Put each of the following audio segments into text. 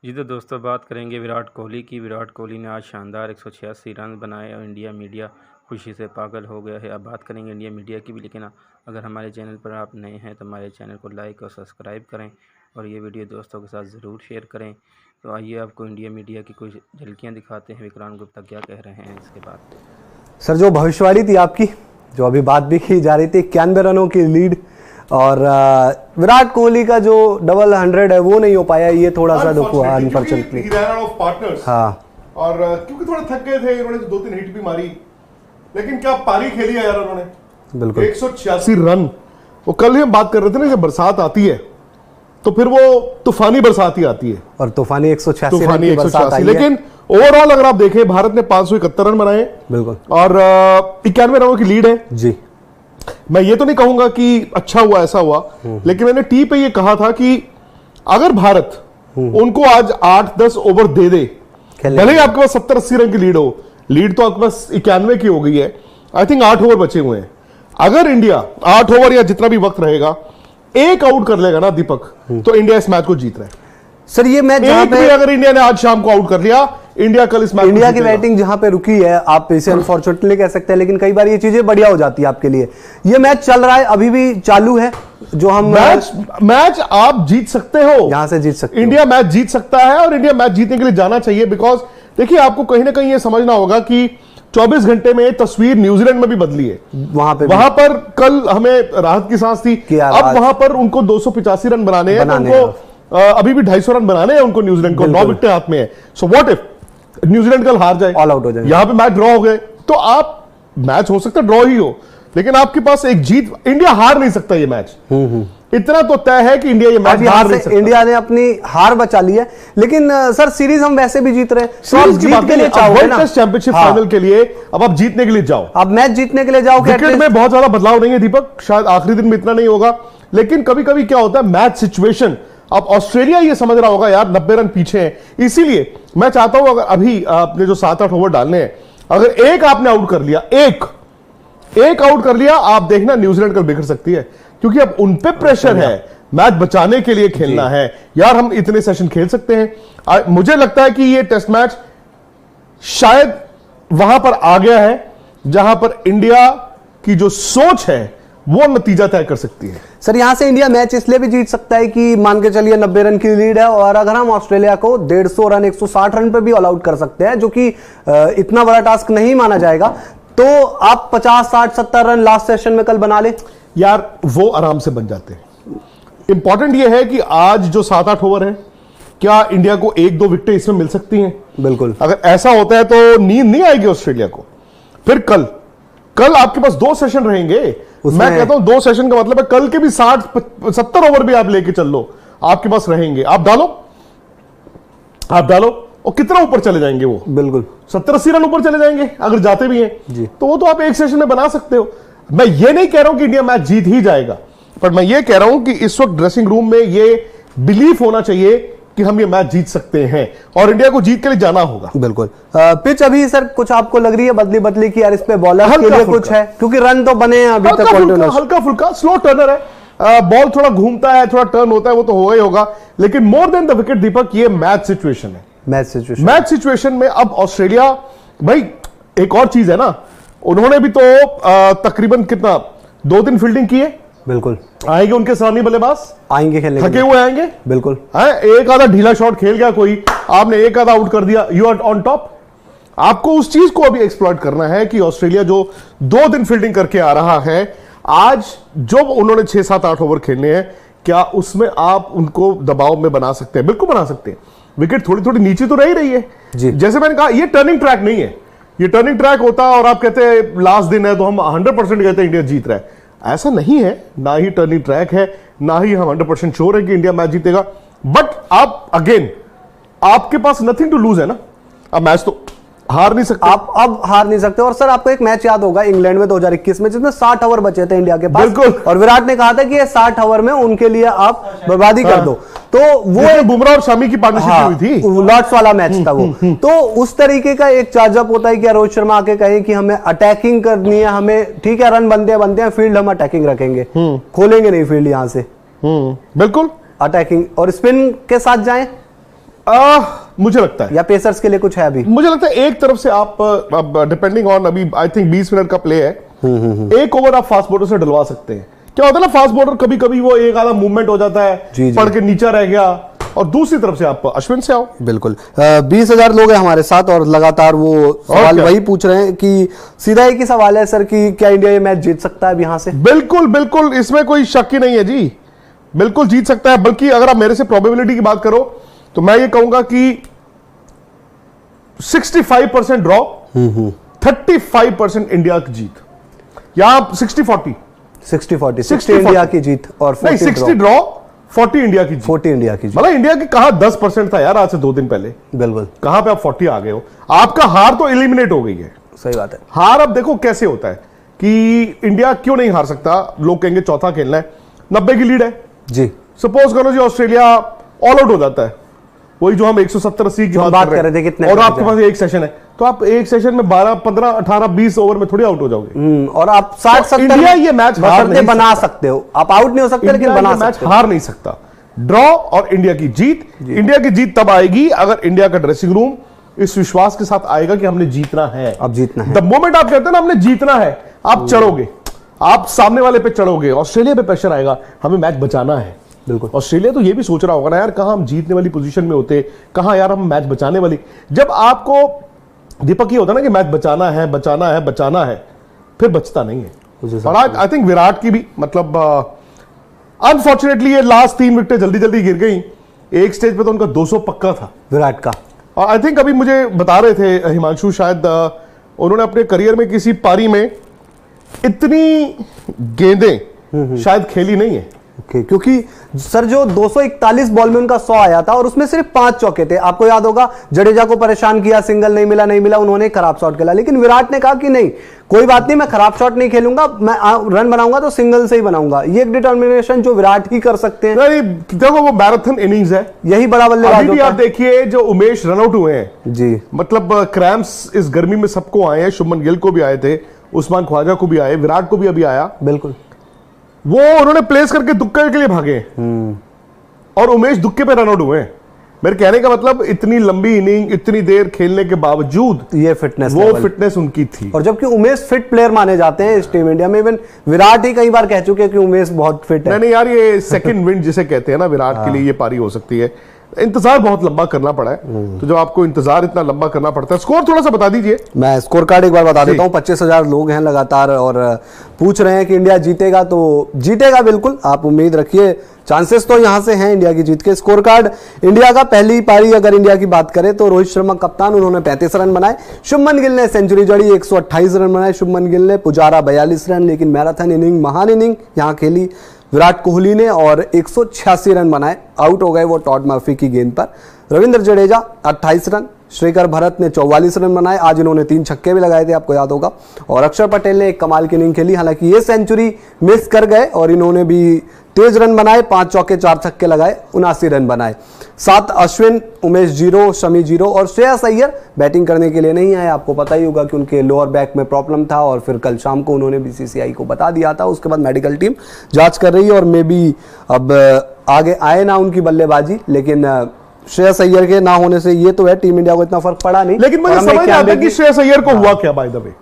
जी तो दोस्तों बात करेंगे विराट कोहली की। विराट कोहली ने आज शानदार 186 रन बनाए और इंडिया मीडिया खुशी से पागल हो गया है। अब बात करेंगे इंडिया मीडिया की भी, लेकिन अगर हमारे चैनल पर आप नए हैं तो हमारे चैनल को लाइक और सब्सक्राइब करें और ये वीडियो दोस्तों के साथ ज़रूर शेयर करें। तो आइए आपको इंडिया मीडिया की कुछ झलकियाँ दिखाते हैं। विक्रांत गुप्ता क्या कह रहे हैं इसके बाद। सर, जो भविष्यवाणी थी आपकी, जो अभी बात भी की जा रही थी, 91 रनों की लीड और विराट कोहली का जो डबल 100 है वो नहीं हो पाया, ये थोड़ा सा दुख हुआ अनफॉर्चुनेटली। हाँ, और क्योंकि थोड़ा थक गए थे, इन्होंने 2-3 हिट भी मारी, लेकिन क्या पारी खेली है यार उन्होंने। बिल्कुल 186 रन। वो कल ही हम बात कर रहे थे ना, जब बरसात आती है तो फिर वो तूफानी बरसात ही आती है, और तूफानी 186 रन की बरसात आई है। लेकिन ओवरऑल अगर आप देखें, भारत ने 571 रन बनाए। बिल्कुल। और 91 रनों की लीड है जी। मैं ये तो नहीं कहूंगा कि अच्छा हुआ, ऐसा हुआ, लेकिन मैंने टी पे ये कहा था कि अगर भारत उनको आज 8-10 ओवर दे दे, भले ही आपके पास 70-80 रन की लीड हो, लीड तो आपके पास 91 की हो गई है, आई थिंक 8 ओवर बचे हुए हैं। अगर इंडिया 8 ओवर या जितना भी वक्त रहेगा एक आउट कर लेगा ना दीपक, तो इंडिया इस मैच को जीत रहा है। सर, ये मैच एक भी अगर इंडिया ने आज शाम को आउट कर लिया, इंडिया कल इस मैच, इंडिया की बैटिंग जहां पे रुकी है, आप इसे अनफॉर्चुनेटली कह सकते हैं, लेकिन कई बार ये चीजें बढ़िया हो जाती है आपके लिए। ये मैच चल रहा है, अभी भी चालू है, जो हम मैच आप जीत सकते हो, यहां से जीत सकते हो। इंडिया मैच जीत सकता है और इंडिया मैच जीतने के लिए जाना चाहिए। बिकॉज देखिए, आपको कहीं ना कहीं ये समझना होगा कि 24 घंटे में तस्वीर न्यूजीलैंड में भी बदली है। वहां पर कल हमें राहत की सांस थी, अब वहां पर उनको 285 रन बनाने हैं, उनको अभी भी 250 रन बनाने हैं उनको, न्यूजीलैंड को 9 विकेटें हाथ में है। सो व्हाट इफ न्यूजीलैंड कल हार जाए, ऑल आउट हो जाए, यहां पे मैच ड्रॉ हो गए, तो आप मैच हो सकता है ड्रॉ ही हो, लेकिन आपके पास एक जीत, इंडिया हार नहीं सकता ये मैच। इतना तो तय है कि इंडिया ये मैच हार नहीं सकता। इंडिया ने अपनी हार बचा ली है, लेकिन सर सीरीज हम वैसे भी जीत रहे हैं, तो आप जीत के लिए चाहोगे ना, टेस्ट चैंपियनशिप फाइनल के लिए अब आप जीतने के लिए जाओ, अब मैच जीतने के लिए जाओ। क्रिकेट में बहुत ज्यादा बदलाव नहीं है दीपक, शायद आखिरी दिन में इतना नहीं होगा, लेकिन कभी कभी क्या होता है, मैच सिचुएशन, अब ऑस्ट्रेलिया ये समझ रहा होगा यार 90 रन पीछे हैं, इसीलिए मैं चाहता हूं अगर अभी आपने जो 7-8 ओवर डालने हैं, अगर एक आपने आउट कर लिया, एक आउट कर लिया, आप देखना न्यूजीलैंड कल बिखर सकती है, क्योंकि अब उन पे प्रेशर है, मैच बचाने के लिए खेलना है यार। हम इतने सेशन खेल सकते हैं। मुझे लगता है कि ये टेस्ट मैच शायद वहां पर आ गया है जहां पर इंडिया की जो सोच है वो नतीजा तय कर सकती है। सर, यहां से इंडिया मैच इसलिए भी जीत सकता है कि मान के चलिए 90 रन की लीड है, और अगर हम ऑस्ट्रेलिया को 150 रन 160 रन पे भी ऑल आउट कर सकते हैं, जो कि इतना बड़ा टास्क नहीं माना जाएगा, तो आप 50, 60, 70 रन लास्ट सेशन में कल बना ले यार, वो आराम से बन जाते हैं। इंपॉर्टेंट ये है कि आज जो 7-8 ओवर है, क्या इंडिया को 1-2 विकेटें इसमें मिल सकती हैं? बिल्कुल। अगर ऐसा होता है तो नींद नहीं आएगी ऑस्ट्रेलिया को। फिर कल आपके पास 2 सेशन रहेंगे। मैं कहता हूं 2 सेशन का मतलब है कल के भी 60-70 ओवर भी आप लेके चल लो, आपके पास रहेंगे। आप डालो और कितना ऊपर चले जाएंगे वो? बिल्कुल 70-80 रन ऊपर चले जाएंगे अगर जाते भी हैं जी। तो वो तो आप एक सेशन में बना सकते हो। मैं ये नहीं कह रहा हूं कि इंडिया मैच जीत ही जाएगा, पर मैं ये कह रहा हूं कि इस वक्त ड्रेसिंग रूम में ये बिलीफ होना चाहिए कि हम ये मैच जीत सकते हैं और इंडिया को जीत के लिए जाना होगा। बिल्कुल। पिच अभी सर कुछ आपको लग रही है बदली कि यार इस पे बॉलर के लिए कुछ है, क्योंकि रन तो बने हैं अभी तक, हल्का फुल्का स्लो टर्नर है, बॉल थोड़ा घूमता है, थोड़ा टर्न होता है, वो तो होगा ही होगा, लेकिन मोर देन द विकेट दीपक, ये मैच सिचुएशन है। मैच सिचुएशन में अब ऑस्ट्रेलिया, भाई एक और चीज है ना, उन्होंने भी तो तकरीबन कितना 2-3 फील्डिंग की है। बिल्कुल आएंगे उनके सलामी बल्लेबाज, आएंगे खेलने, थके हुए आएंगे। बिल्कुल है, एक आधा ढीला शॉट खेल गया कोई, आपने एक आधा आउट कर दिया, यू आर ऑन टॉप। आपको उस चीज को अभी एक्सप्लॉइट करना है कि ऑस्ट्रेलिया जो 2 दिन फील्डिंग करके आ रहा है, आज जो उन्होंने 6-7-8 ओवर खेलने हैं, क्या उसमें आप उनको दबाव में बना सकते हैं? बिल्कुल बना सकते हैं। विकेट थोड़ी थोड़ी नीचे तो रही है जी। जैसे मैंने कहा, ये टर्निंग ट्रैक नहीं है। ये टर्निंग ट्रैक होता और आप कहते हैं लास्ट दिन है तो हम 100% कहते हैं इंडिया जीत रहा है, ऐसा नहीं है। ना ही टर्निंग ट्रैक है, ना ही हम 100% श्योर है कि इंडिया मैच जीतेगा। बट आप अगेन, आपके पास नथिंग टू लूज है ना, अब मैच तो हार नहीं सकते, आप अब हार नहीं सकते। और सर आपको एक मैच याद होगा इंग्लैंड में 2021 में, जिसमें 60 ओवर बचे थे इंडिया के पास। बिल्कुल। और विराट ने कहा था कि ये 60 ओवर में उनके लिए आप बर्बादी कर दो, तो वो बुमराह और शमी की पार्टनरशिप हुई थी, लॉर्ड्स वाला मैच था वो। तो उस तरीके का एक चार्जअप होता है कि रोहित शर्मा आके कहे कि हमें अटैकिंग करनी है, हमें ठीक है रन बनते हैं, फील्ड हम अटैकिंग रखेंगे, खोलेंगे नहीं फील्ड यहां से। बिल्कुल अटैकिंग और स्पिन के साथ जाएं, मुझे लगता है, या पेसर्स के लिए कुछ है अभी? मुझे लगता है एक तरफ से आप डिपेंडिंग ऑन, अभी आई थिंक 20 मिनट का प्ले है, एक ओवर आप फास्ट बॉलर से डलवा सकते हैं। क्या होता है ना, फास्ट बॉलर कभी कभी वो एक आधा मूवमेंट हो जाता है, पड़ के नीचा रह गया, और दूसरी तरफ से आप अश्विन से आओ। बिल्कुल। 20,000 लोग हैं हमारे साथ और लगातार वो सवाल वही पूछ रहे हैं कि सीधा एक ही सवाल है सर कि क्या इंडिया ये मैच जीत सकता है अब यहां से? बिल्कुल बिल्कुल, इसमें कोई शक ही नहीं है जी, बिल्कुल जीत सकता है। बल्कि अगर आप मेरे से प्रोबेबिलिटी की बात करो तो मैं ये कहूंगा कि 65% ड्रॉ, 35% इंडिया की जीत, या 60-40 60 इंडिया की जीत और 60 ड्रॉ 40 इंडिया की जीत। 40 इंडिया की जीत। मतलब इंडिया की कहां 10% था यार आज से 2 दिन पहले, बिल्कुल। कहां पे आप 40 आ गए हो? आपका हार तो एलिमिनेट हो गई है। सही बात है। हार अब देखो कैसे होता है कि इंडिया क्यों नहीं हार सकता, लोग कहेंगे चौथा खेलना है, 90 की लीड है जी, सपोज करो जी ऑस्ट्रेलिया ऑल आउट हो जाता है, वही जो हम 170-80 की बात कर रहे थे कितने, और आपके पास एक सेशन है, तो आप एक सेशन में 12, 15, 18, 20 ओवर में थोड़ी आउट हो जाओगे। और आप 60-70 इंडिया ये मैच बना सकते हो, आप आउट नहीं हो सकते लेकिन बना सकते हो। हार नहीं सकता। ड्रॉ और इंडिया की जीत, इंडिया की जीत तब आएगी अगर इंडिया का ड्रेसिंग रूम इस विश्वास के साथ आएगा कि हमने जीतना है। अब जीतना है, द मोमेंट आप कहते हैं ना हमने जीतना है, आप चढ़ोगे, आप सामने वाले पे चढ़ोगे, ऑस्ट्रेलिया पे प्रेशर आएगा, हमें मैच बचाना है। बिल्कुल। ऑस्ट्रेलिया तो ये भी सोच रहा होगा ना यार, कहां हम जीतने वाली पोजीशन में होते, कहां यार हम मैच बचाने वाली। जब आपको दीपक ये होता है ना कि मैच बचाना है, बचाना है, बचाना है, फिर बचता नहीं है। और आज आई थिंक विराट की भी मतलब अनफॉर्चुनेटली ये लास्ट 3 विकेटें जल्दी जल्दी गिर गई। एक स्टेज पे तो उनका 200 पक्का था विराट का। और आई थिंक अभी मुझे बता रहे थे हिमांशु, शायद उन्होंने अपने करियर में किसी पारी में इतनी गेंदें शायद खेली नहीं है। क्योंकि सर जो 241 बॉल में उनका 100 आया था और उसमें सिर्फ 5 चौके थे। आपको याद होगा जडेजा को परेशान किया, सिंगल नहीं मिला, उन्होंने खराब शॉट खेला, लेकिन विराट ने कहा कि नहीं कोई बात नहीं, मैं खराब शॉट नहीं खेलूंगा, मैं रन बनाऊंगा तो सिंगल से ही बनाऊंगा। ये एक डिटर्मिनेशन जो विराट ही कर सकते हैं। नहीं देखो वो मैराथन इनिंग्स है, यही बड़ा बल्लेबाज होता है। आप देखिए जो उमेश रन आउट हुए हैं जी, मतलब क्रैम्प्स इस गर्मी में सबको आए हैं, शुभमन गिल को भी आए थे, उस्मान ख्वाजा को भी आए, विराट को भी अभी आया। बिल्कुल, वो उन्होंने प्लेस करके दुक्के के लिए भागे और उमेश दुक्के पे रन आउट हुए। मेरे कहने का मतलब इतनी लंबी इनिंग इतनी देर खेलने के बावजूद ये फिटनेस, वो फिटनेस उनकी थी। और जबकि उमेश फिट प्लेयर माने जाते हैं इस टीम इंडिया में, इवन विराट ही कई बार कह चुके हैं कि उमेश बहुत फिट है। नहीं यार, ये सेकंड विंड जिसे कहते हैं ना, विराट के लिए ये पारी हो सकती है। इंतजार बहुत लंबा करना पड़ा है, तो जब आपको इंतजार इतना लंबा करना पड़ता है। स्कोर थोड़ा सा बता दीजिए। मैं स्कोर कार्ड एक बार बता देता हूँ। 25,000 लोग हैं लगातार और पूछ रहे हैं कि इंडिया जीतेगा, तो जीतेगा बिल्कुल, आप उम्मीद रखिए, चांसेस तो यहां से हैं इंडिया की जीत के। स्कोर कार्ड इंडिया का पहली पारी अगर इंडिया की बात करें तो रोहित शर्मा कप्तान, उन्होंने 35 रन बनाए, शुभमन गिल ने सेंचुरी जड़ी, 128 रन बनाए शुभमन गिल ने, पुजारा 42 रन, लेकिन मैराथन इनिंग, महान इनिंग यहां खेली विराट कोहली ने और 186 रन बनाए, आउट हो गए वो टॉड मर्फी की गेंद पर। रविंद्र जडेजा 28 रन, श्रीकर भरत ने 44 रन बनाए, आज इन्होंने 3 छक्के भी लगाए थे, आपको याद होगा, और अक्षर पटेल ने एक कमाल की इनिंग खेली, हालांकि ये सेंचुरी मिस कर गए और इन्होंने भी तेज रन बनाए, 5 चौके 4 छक्के लगाए, 79 रन बनाए। 7 अश्विन, उमेश 0, शमी 0 और श्रेयस अय्यर बैटिंग करने के लिए नहीं आए। आपको पता ही होगा कि उनके लोअर बैक में प्रॉब्लम था और फिर कल शाम को उन्होंने बीसीसीआई को बता दिया था, उसके बाद मेडिकल टीम जांच कर रही है और मे बी अब आगे आए ना उनकी बल्लेबाजी, लेकिन श्रेयस अय्यर के ना होने से ये तो है टीम इंडिया को इतना फर्क पड़ा नहीं। लेकिन मुझे समझ नहीं आता कि श्रेयस अय्यर को हुआ क्या, बाय द वे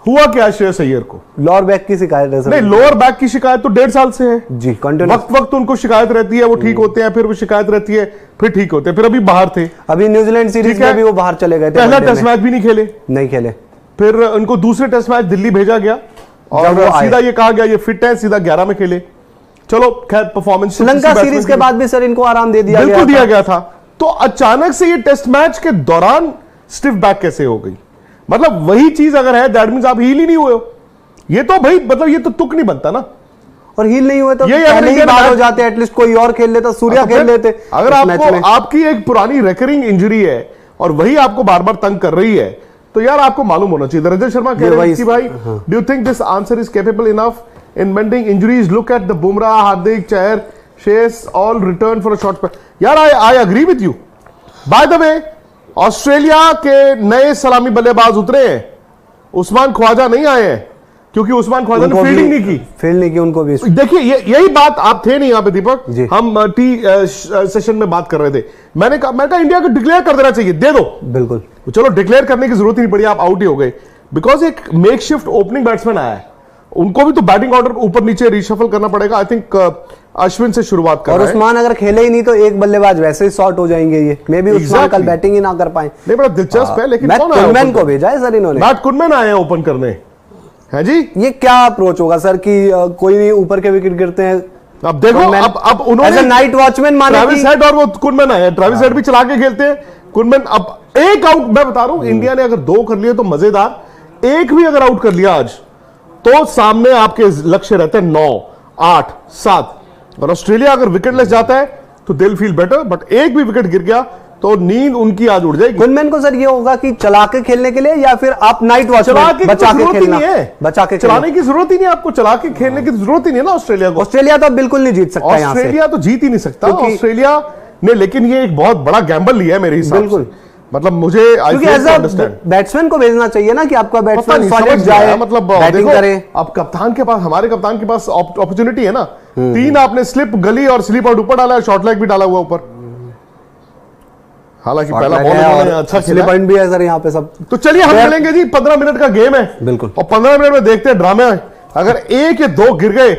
हुआ क्या श्रेयस अय्यर को? लोअर बैक की शिकायत है सर। नहीं, लोअर बैक की शिकायत तो 1.5 साल से है जी, कंटिन्यूअस वक्त उनको शिकायत रहती है, वो ठीक होते हैं, फिर वो शिकायत रहती है, फिर ठीक होते हैं, फिर अभी बाहर थे, अभी न्यूजीलैंड सीरीज में भी वो बाहर चले गए थे, पहला टेस्ट मैच भी नहीं खेले, फिर उनको दूसरे टेस्ट मैच दिल्ली भेजा गया और सीधा ये कहा गया ये फिट है, सीधा 11 में खेले। चलो खैर परफॉर्मेंस, श्रीलंका सीरीज के बाद भी सर इनको आराम दे दिया बिल्कुल दिया गया था। तो अचानक से ये टेस्ट मैच के दौरान स्टिफ बैक कैसे हो गई? मतलब वही चीज अगर है दैट मींस आप हील ही नहीं हुए हो। ये तो भाई मतलब ये तो तुक नहीं बनता ना, और हील नहीं हुए तो पहले ही बाहर हो जाते, एटलीस्ट कोई और खेल लेता, सूर्या खेल लेते। अगर आपको आपकी एक पुरानी रिकरिंग इंजरी है और वही आपको बार बार तंग कर रही है, तो यार आपको मालूम होना चाहिए। रंजन शर्मा कह रहे हैं कि भाई do you think this answer is capable enough in maintaining injuries? Look at the Bumrah, Hardik, Chahar, she's all return for a short. यार I agree with you. By the way Australia के नए सलामी बल्लेबाज उतरे हैं, उस्मान ख्वाजा नहीं आए हैं, क्योंकि उस्मान ख्वाजा ने फील्डिंग नहीं की उनको भी। देखिए यही बात, आप थे नहीं यहां पे दीपक, जी। हम टी सेशन में बात कर रहे थे। मैंने कहा इंडिया को डिक्लेयर कर देना चाहिए, दे दो। बिल्कुल, चलो डिक्लेयर करने की जरूरत ही नहीं पड़ी, आप आउट ही हो गए। बिकॉज एक मेकशिफ्ट ओपनिंग बैट्समैन आया है, उनको भी तो बैटिंग ऑर्डर ऊपर नीचे रिशफल करना पड़ेगा। आई थिंक अश्विन से शुरुआत कर और उस्मान अगर खेले ही नहीं तो एक बल्लेबाज वैसे ही शॉर्ट हो जाएंगे। ये मे भी उस्मान कल बैटिंग ही ना कर पाए। नहीं, बड़ा दिलचस्प है। लेकिन मैट कुनमैन को भेजा है सर इन्होंने, मैट कुनमैन आए हैं ओपन करने, है जी। ये क्या अप्रोच होगा सर कि कोई नहीं ऊपर के विकेट गिरते हैं। अब देखो, अब उन्होंने नाइट वॉचमैन माने ट्रेविस हेड और वो कुनमैन आए हैं। ट्रेविस हेड भी चला के खेलते हैं, कुनमैन अब एक आउट। मैं बता रहा हूं, इंडिया ने अगर 2 कर लिए तो मजेदार, एक भी अगर आउट कर लिया आज तो सामने आपके लक्ष्य रहते हैं 9, 8, 7। और ऑस्ट्रेलिया अगर विकेटलेस जाता है तो दिल फील बेटर, बट एक भी विकेट गिर गया तो नींद उनकी आज उड़ जाएगी। कुनमैन को सर ये होगा कि चला के खेलने के लिए, या फिर आप नाइट वॉचमैन बचा के खेलना है? बचा के चलाने की जरूरत ही नहीं, आपको चला के खेलने की जरूरत ही नहीं है ना ऑस्ट्रेलिया को। ऑस्ट्रेलिया तो बिल्कुल नहीं जीत सकता यहां से। ऑस्ट्रेलिया तो जीत ही नहीं सकता ऑस्ट्रेलिया ने, लेकिन ये एक बहुत बड़ा गैम्बल लिया है मेरे हिसाब से। मतलब मुझे बैट्समैन को भेजना चाहिए ना कि आपका बैट्समैन सॉलिड जाए, मतलब बैटिंग करे। अब कप्तान के पास, हमारे कप्तान के पास अपॉर्चुनिटी है ना। 3 आपने स्लिप गली और स्लिप आउट ऊपर डाला है, शॉर्ट लेग भी डाला हुआ ऊपर। हालांकि पहला बॉल अच्छा स्लिप पॉइंट भी है सर यहाँ पे सब। तो चलिए हम खेलेंगे जी, 15 मिनट का गेम है। बिल्कुल, और 15 मिनट में देखते हैं ड्रामे। अगर 1 या 2 गिर गए